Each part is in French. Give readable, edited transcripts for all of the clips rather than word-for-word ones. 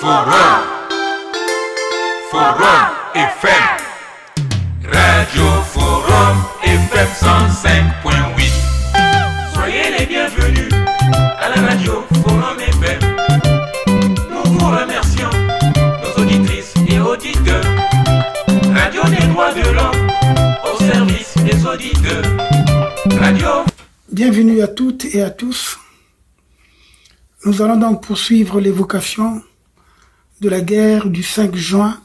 Forum, Forum FM, Radio Forum FM 105.8. Soyez les bienvenus à la Radio Forum FM. Nous vous remercions, nos auditrices et auditeurs. Radio des droits de l'homme, au service des auditeurs. Radio. Bienvenue à toutes et à tous. Nous allons donc poursuivre l'évocation de la guerre du 5 juin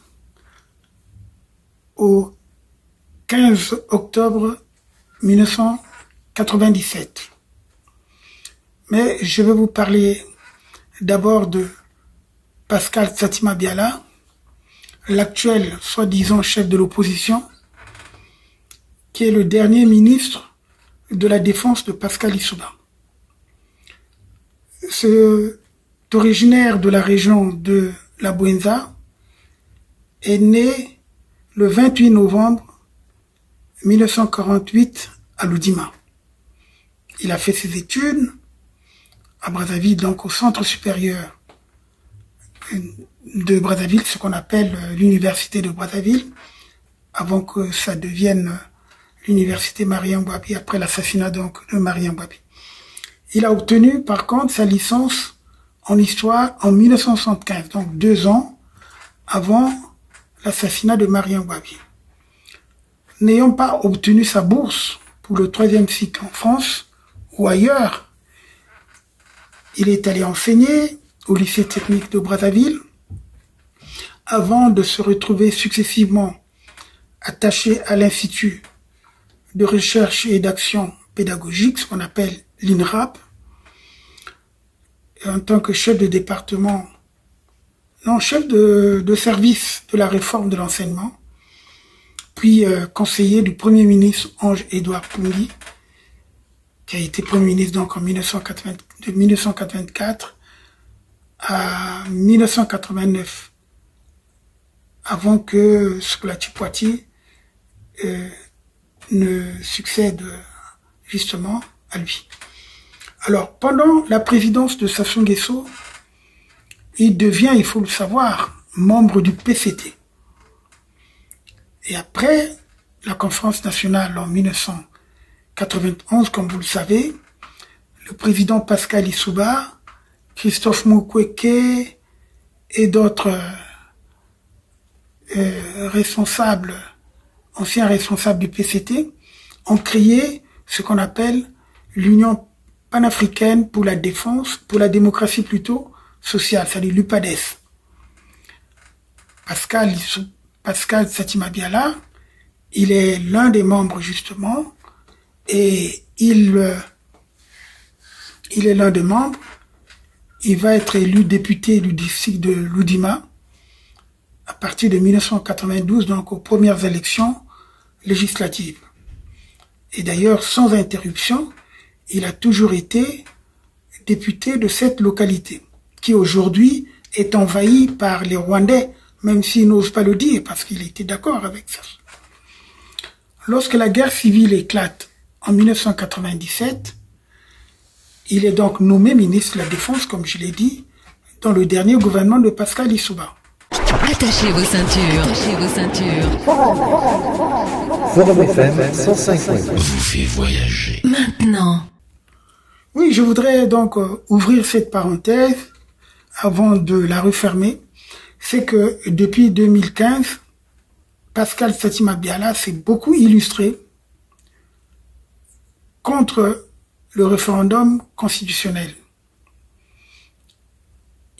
au 15 octobre 1997. Mais je vais vous parler d'abord de Pascal Satima Biala, l'actuel soi-disant chef de l'opposition, qui est le dernier ministre de la Défense de Pascal Lissouba. C'est originaire de la région de la Bouenza, est né le 28 novembre 1948 à Loudima. Il a fait ses études à Brazzaville, donc au centre supérieur de Brazzaville, ce qu'on appelle l'université de Brazzaville, avant que ça devienne l'université Marien Ngouabi, après l'assassinat donc de Marien Ngouabi. Il a obtenu par contre sa licence en histoire en 1975, donc 2 ans avant l'assassinat de Marien Ngouabi. N'ayant pas obtenu sa bourse pour le 3e cycle en France ou ailleurs, il est allé enseigner au lycée technique de Brazzaville avant de se retrouver successivement attaché à l'Institut de recherche et d'action pédagogique, ce qu'on appelle l'INRAP, en tant que chef de département, non, chef de service de la réforme de l'enseignement, puis conseiller du Premier ministre Ange-Édouard Pouny, qui a été Premier ministre donc en 1984 à 1989, avant que Scolati Poitiers ne succède justement à lui. Alors, pendant la présidence de Sassou Nguesso, il devient, il faut le savoir, membre du PCT. Et après la conférence nationale en 1991, comme vous le savez, le président Pascal Lissouba, Christophe Mukwege et d'autres responsables, anciens responsables du PCT, ont créé ce qu'on appelle l'Union panafricaine pour la défense, pour la démocratie plutôt sociale, c'est-à-dire l'UPADES. Pascal Satima Biala, il est l'un des membres justement, et il est l'un des membres. Il va être élu député du district de Loudima à partir de 1992, donc aux premières élections législatives. Et d'ailleurs, sans interruption, il a toujours été député de cette localité, qui aujourd'hui est envahie par les Rwandais, même s'il n'ose pas le dire, parce qu'il était d'accord avec ça. Lorsque la guerre civile éclate en 1997, il est donc nommé ministre de la Défense, comme je l'ai dit, dans le dernier gouvernement de Pascal Lissouba. Attachez vos ceintures. Attachez vos ceintures. Forum FM 105. Vous fait voyager. Maintenant. Oui, je voudrais donc ouvrir cette parenthèse avant de la refermer. C'est que depuis 2015, Pascal Satima Biala s'est beaucoup illustré contre le référendum constitutionnel.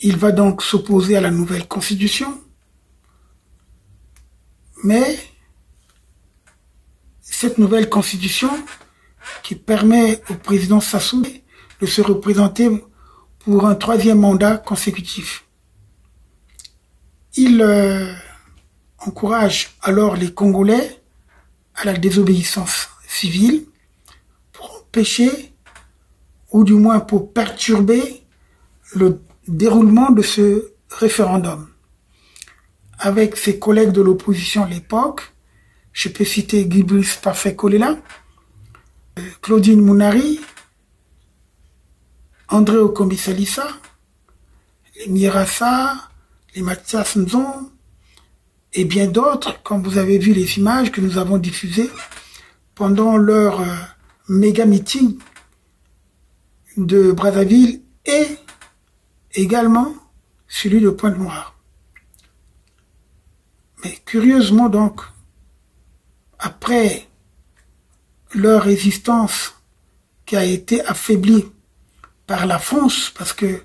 Il va donc s'opposer à la nouvelle constitution, mais cette nouvelle constitution qui permet au président Sassou de se représenter pour un 3e mandat consécutif. Il encourage alors les Congolais à la désobéissance civile pour empêcher, ou du moins pour perturber, le déroulement de ce référendum. Avec ses collègues de l'opposition à l'époque, je peux citer Guy Brice Parfait Kolela, Claudine Mounari, André Okombi Salissa, les Mirassa, les Mathias Nzon et bien d'autres, comme vous avez vu les images que nous avons diffusées pendant leur méga meeting de Brazzaville et également celui de Pointe-Noire. Mais curieusement donc, après leur résistance qui a été affaiblie par la France, parce que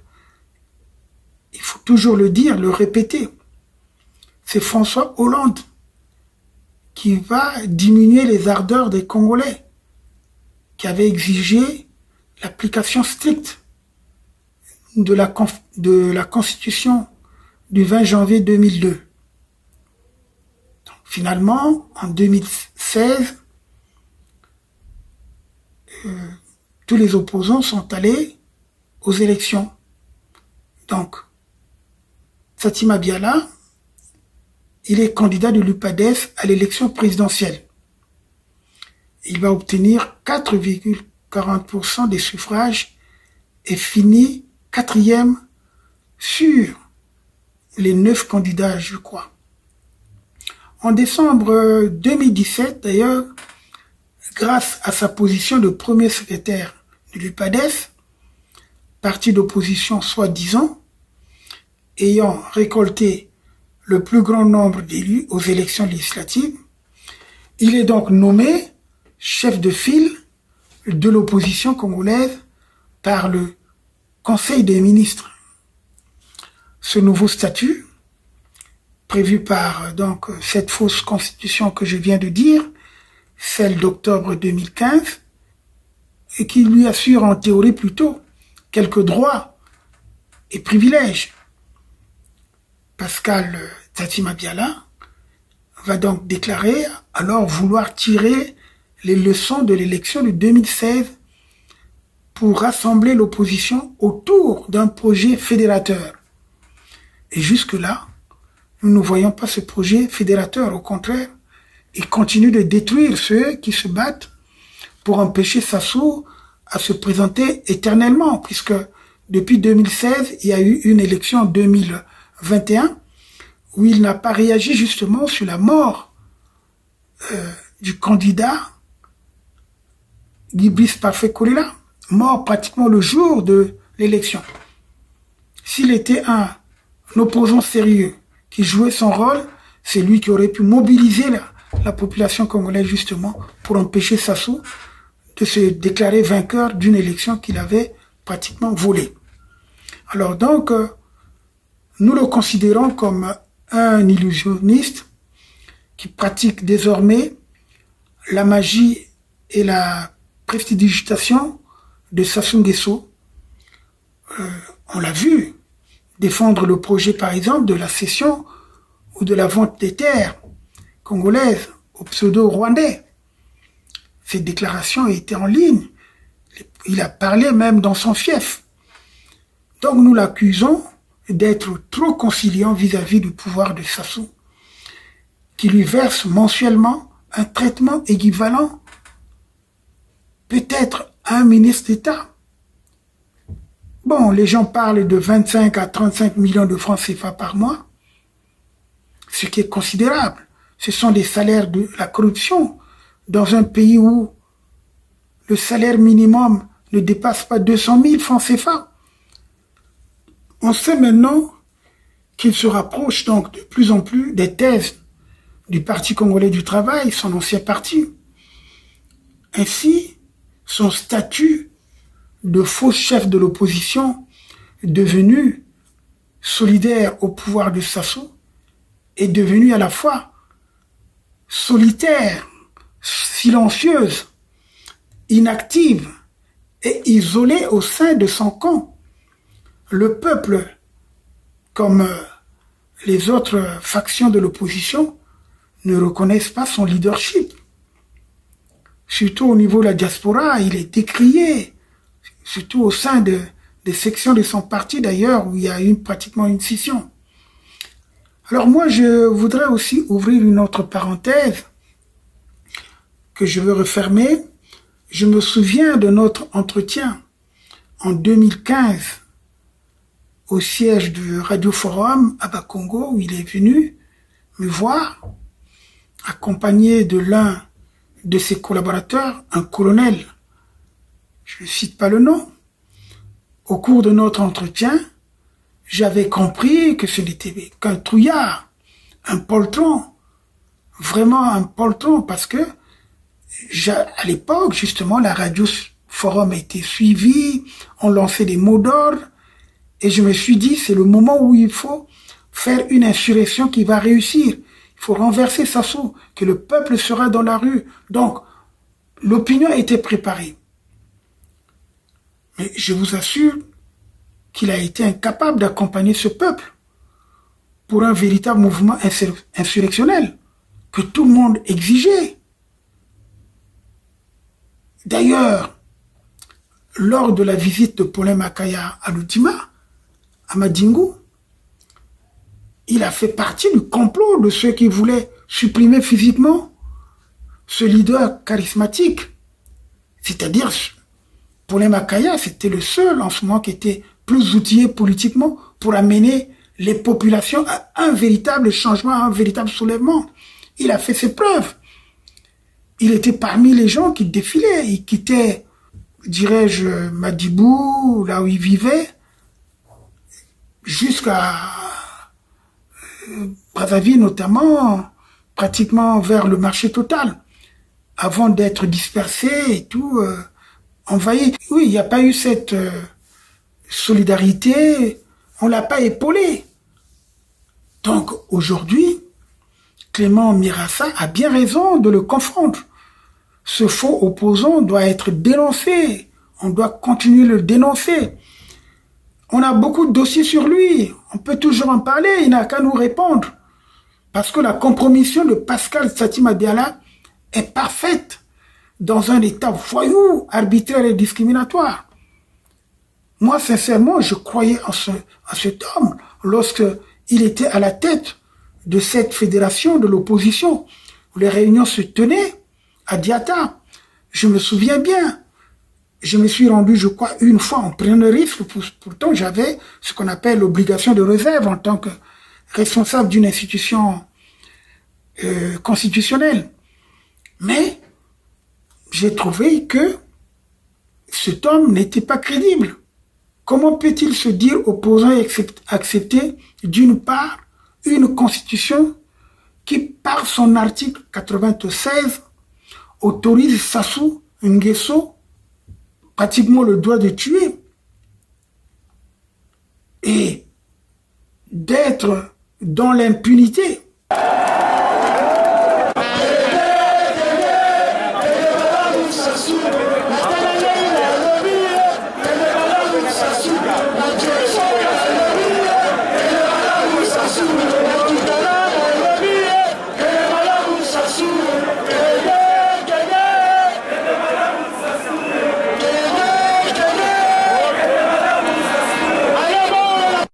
il faut toujours le dire, le répéter, c'est François Hollande qui va diminuer les ardeurs des Congolais, qui avait exigé l'application stricte de la Constitution du 20 janvier 2002. Donc, finalement, en 2016, tous les opposants sont allés aux élections. Donc, Fatima Biala, il est candidat de l'UPADES à l'élection présidentielle. Il va obtenir 4,40% des suffrages et finit 4e sur les 9 candidats, je crois. En décembre 2017, d'ailleurs, grâce à sa position de premier secrétaire de l'UPADES, parti d'opposition soi-disant, ayant récolté le plus grand nombre d'élus aux élections législatives, il est donc nommé chef de file de l'opposition congolaise par le Conseil des ministres. Ce nouveau statut, prévu par donc cette fausse constitution que je viens de dire, celle d'octobre 2015, et qui lui assure en théorie plutôt quelques droits et privilèges. Pascal Fatima Biala va donc déclarer alors vouloir tirer les leçons de l'élection de 2016 pour rassembler l'opposition autour d'un projet fédérateur. Et jusque-là, nous ne voyons pas ce projet fédérateur. Au contraire, il continue de détruire ceux qui se battent pour empêcher Sassou à se présenter éternellement, puisque depuis 2016, il y a eu une élection en 2021 où il n'a pas réagi justement sur la mort du candidat Guy-Brice Parfait-Kolela, mort pratiquement le jour de l'élection. S'il était un opposant sérieux qui jouait son rôle, c'est lui qui aurait pu mobiliser la population congolaise justement pour empêcher Sassou de se déclarer vainqueur d'une élection qu'il avait pratiquement volée. Alors donc, nous le considérons comme un illusionniste qui pratique désormais la magie et la prestidigitation de Sassou Nguesso. On l'a vu défendre le projet, par exemple, de la cession ou de la vente des terres congolaises au pseudo-rwandais. Ces déclarations étaient en ligne. Il a parlé même dans son fief. Donc nous l'accusons d'être trop conciliant vis-à-vis du pouvoir de Sassou, qui lui verse mensuellement un traitement équivalent peut-être à un ministre d'État. Bon, les gens parlent de 25 à 35 millions de francs CFA par mois, ce qui est considérable. Ce sont des salaires de la corruption dans un pays où le salaire minimum ne dépasse pas 200 000 francs CFA. On sait maintenant qu'il se rapproche donc de plus en plus des thèses du Parti congolais du travail, son ancien parti. Ainsi, son statut de faux chef de l'opposition devenu solidaire au pouvoir de Sassou est devenu à la fois solitaire, silencieuse, inactive et isolée au sein de son camp. Le peuple, comme les autres factions de l'opposition, ne reconnaissent pas son leadership. Surtout au niveau de la diaspora, il est décrié, surtout au sein des sections de son parti d'ailleurs, où il y a eu pratiquement une scission. Alors moi, je voudrais aussi ouvrir une autre parenthèse que je veux refermer. Je me souviens de notre entretien en 2015 au siège de Radio Forum à Bakongo, où il est venu me voir, accompagné de l'un de ses collaborateurs, un colonel, je ne cite pas le nom. Au cours de notre entretien, j'avais compris que ce n'était qu'un trouillard, un poltron, vraiment un poltron, parce que à l'époque, justement, la Radio Forum a été suivie, on lançait des mots d'ordre, et je me suis dit, c'est le moment où il faut faire une insurrection qui va réussir. Il faut renverser Sassou, que le peuple sera dans la rue. Donc, l'opinion était préparée. Mais je vous assure qu'il a été incapable d'accompagner ce peuple pour un véritable mouvement insurrectionnel que tout le monde exigeait. D'ailleurs, lors de la visite de Paulin Makaya à Ludima, à Madingu, il a fait partie du complot de ceux qui voulaient supprimer physiquement ce leader charismatique. C'est-à-dire, Paulin Makaya, c'était le seul en ce moment qui était plus outillé politiquement pour amener les populations à un véritable changement, à un véritable soulèvement. Il a fait ses preuves. Il était parmi les gens qui défilaient. Il quittait, dirais-je, Madibou, là où il vivait, jusqu'à Brazzaville notamment, pratiquement vers le marché total, avant d'être dispersé et tout, envahi. Oui, il n'y a pas eu cette solidarité, on l'a pas épaulé. Donc aujourd'hui, Clément Mirassa a bien raison de le confondre. Ce faux opposant doit être dénoncé. On doit continuer de le dénoncer. On a beaucoup de dossiers sur lui. On peut toujours en parler. Il n'a qu'à nous répondre. Parce que la compromission de Pascal Satima Diala est parfaite dans un état voyou, arbitraire et discriminatoire. Moi, sincèrement, je croyais en cet homme lorsqu'il était à la tête de cette fédération de l'opposition, où les réunions se tenaient à Diata. Je me souviens bien. Je me suis rendu, je crois, une fois en prenant le risque. Pourtant, j'avais ce qu'on appelle l'obligation de réserve en tant que responsable d'une institution constitutionnelle. Mais j'ai trouvé que cet homme n'était pas crédible. Comment peut-il se dire opposant et accepter, d'une part, une constitution qui, par son article 96, autorise Sassou Nguesso pratiquement le droit de tuer et d'être dans l'impunité.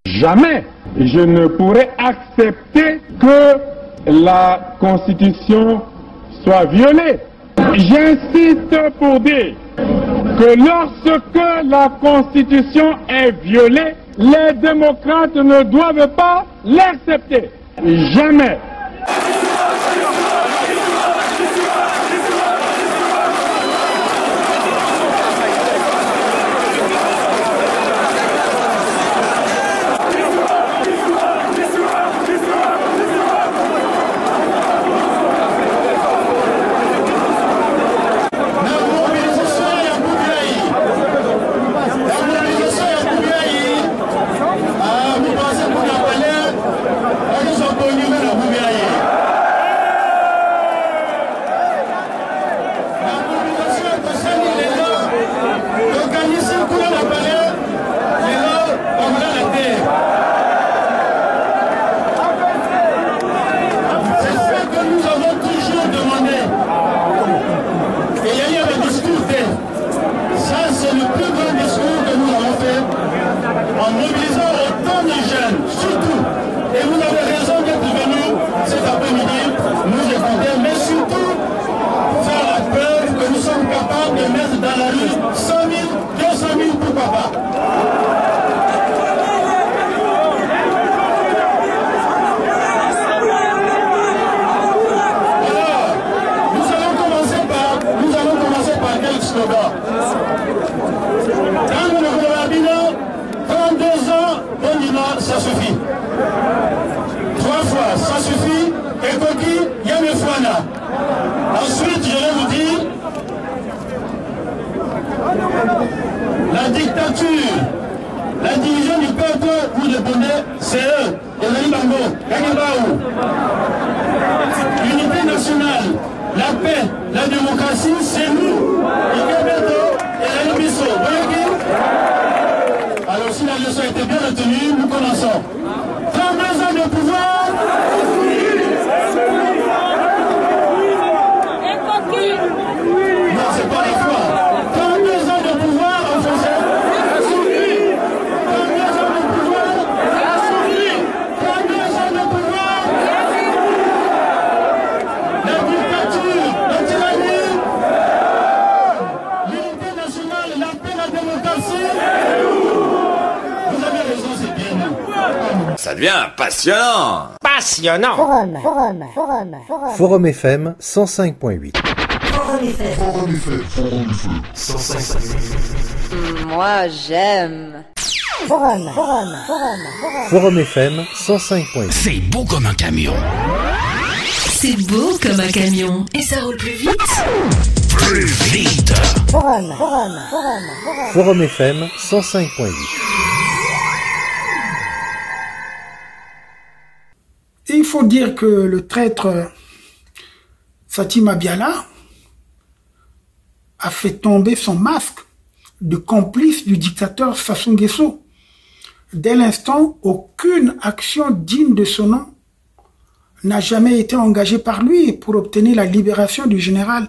Jamais je ne pourrais accepter que la Constitution soit violée. J'insiste pour dire que lorsque la Constitution est violée, les démocrates ne doivent pas l'accepter. Jamais. Vous pensez que vous n'avez pas l'air, ils sont connus, mais vous verrez. suffit. 3 fois, ça suffit. Et Koki, il y a une fois là. Ensuite, je vais vous dire, la dictature, la division du peuple, vous répondez, c'est eux. L'unité nationale, la paix, la démocratie, c'est nous. Alors si la leçon était bien retenue, nous commençons. 32 ans de pouvoir. Non, c'est pas la foi. 32 ans de pouvoir en français. 32 ans de pouvoir. 32 ans de pouvoir. La dictature, la tyrannie, l'unité nationale, la paix, la démocratie. Vous avez raison, c'est bien. Ça devient passionnant. Passionnant. Forum FM 105.8. Moi, j'aime. Forum FM 105.8. C'est beau comme un camion. C'est beau comme un camion. Et ça roule plus vite. Plus vite. Forum FM 105.8. Et il faut dire que le traître Fatima Biala a fait tomber son masque de complice du dictateur Sassou Nguesso. Dès l'instant, aucune action digne de son nom n'a jamais été engagée par lui pour obtenir la libération du général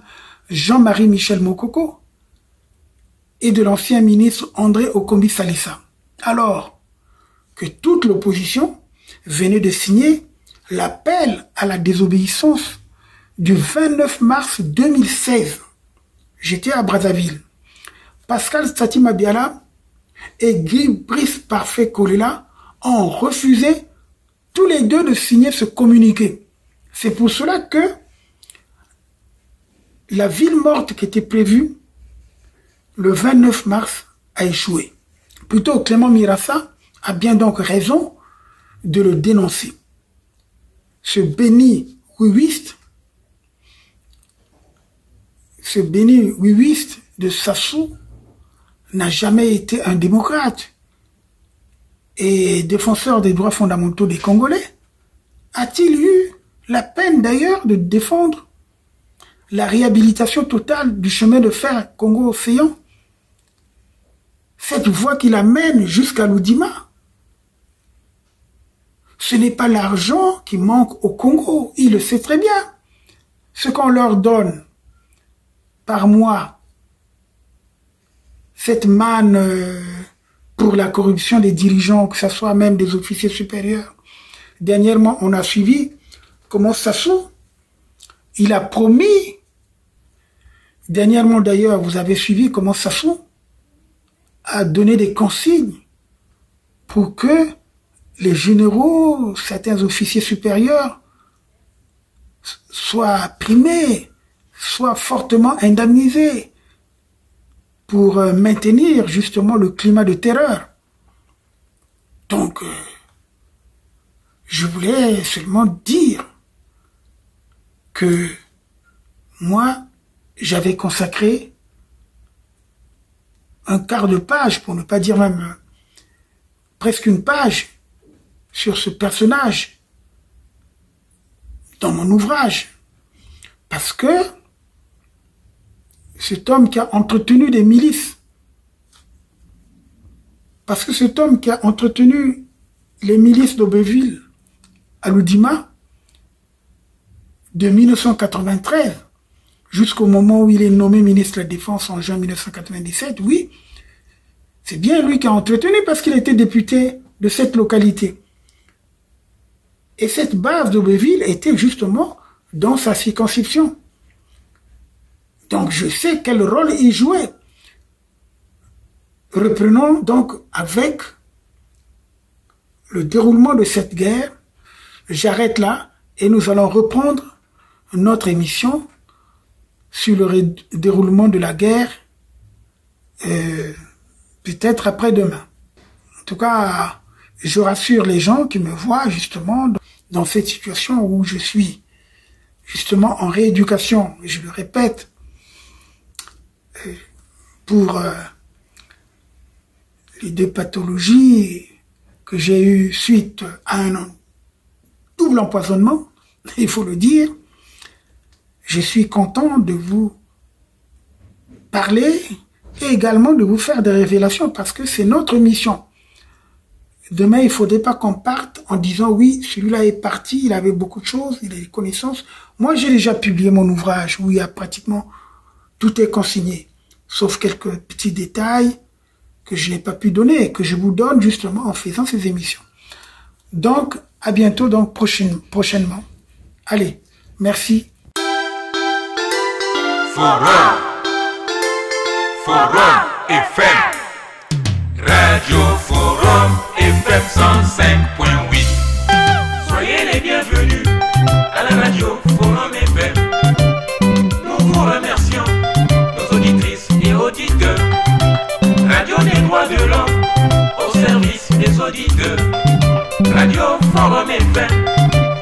Jean-Marie Michel Mokoko et de l'ancien ministre André Okombi Salissa. Alors que toute l'opposition venait de signer l'appel à la désobéissance du 29 mars 2016. J'étais à Brazzaville. Pascal Fatima Biala et Guy Brice Parfait Kolela ont refusé tous les deux de signer ce communiqué. C'est pour cela que la ville morte qui était prévue le 29 mars a échoué. Plutôt, Clément Mirassa a bien donc raison de le dénoncer. Ce béni wiwiste de Sassou n'a jamais été un démocrate et défenseur des droits fondamentaux des Congolais. A-t-il eu la peine d'ailleurs de défendre la réhabilitation totale du chemin de fer Congo-Océan? Cette voie qui l'amène jusqu'à l'Oudima. Ce n'est pas l'argent qui manque au Congo, il le sait très bien. Ce qu'on leur donne par mois, cette manne pour la corruption des dirigeants, que ce soit même des officiers supérieurs. Dernièrement, on a suivi comment Sassou, il a promis, dernièrement d'ailleurs, vous avez suivi comment Sassou a donné des consignes pour que les généraux, certains officiers supérieurs soient primés, soient fortement indemnisés pour maintenir justement le climat de terreur. Donc, je voulais seulement dire que moi, j'avais consacré un quart de page, pour ne pas dire même presque une page, sur ce personnage dans mon ouvrage. Parce que cet homme qui a entretenu des milices, parce que cet homme qui a entretenu les milices d'Aubéville à l'Oudima de 1993 jusqu'au moment où il est nommé ministre de la Défense en juin 1997, oui, c'est bien lui qui a entretenu parce qu'il était député de cette localité. Et cette base d'Aubéville était justement dans sa circonscription. Donc je sais quel rôle il jouait. Reprenons donc avec le déroulement de cette guerre. J'arrête là et nous allons reprendre notre émission sur le déroulement de la guerre peut-être après-demain. En tout cas, je rassure les gens qui me voient justement dans cette situation où je suis justement en rééducation. Je le répète, pour les 2 pathologies que j'ai eues suite à un double empoisonnement, il faut le dire, je suis content de vous parler et également de vous faire des révélations parce que c'est notre mission. Demain, il ne faudrait pas qu'on parte en disant oui, celui-là est parti, il avait beaucoup de choses, il a des connaissances. Moi, j'ai déjà publié mon ouvrage où il y a pratiquement tout est consigné, sauf quelques petits détails que je n'ai pas pu donner et que je vous donne justement en faisant ces émissions. Donc, à bientôt, donc prochainement. Allez, merci. Forum FM, Radio Forum FM 105.8. Soyez les bienvenus à la Radio Forum FM. Nous vous remercions, nos auditrices et auditeurs. Radio des droits de l'homme au service des auditeurs. Radio Forum FM.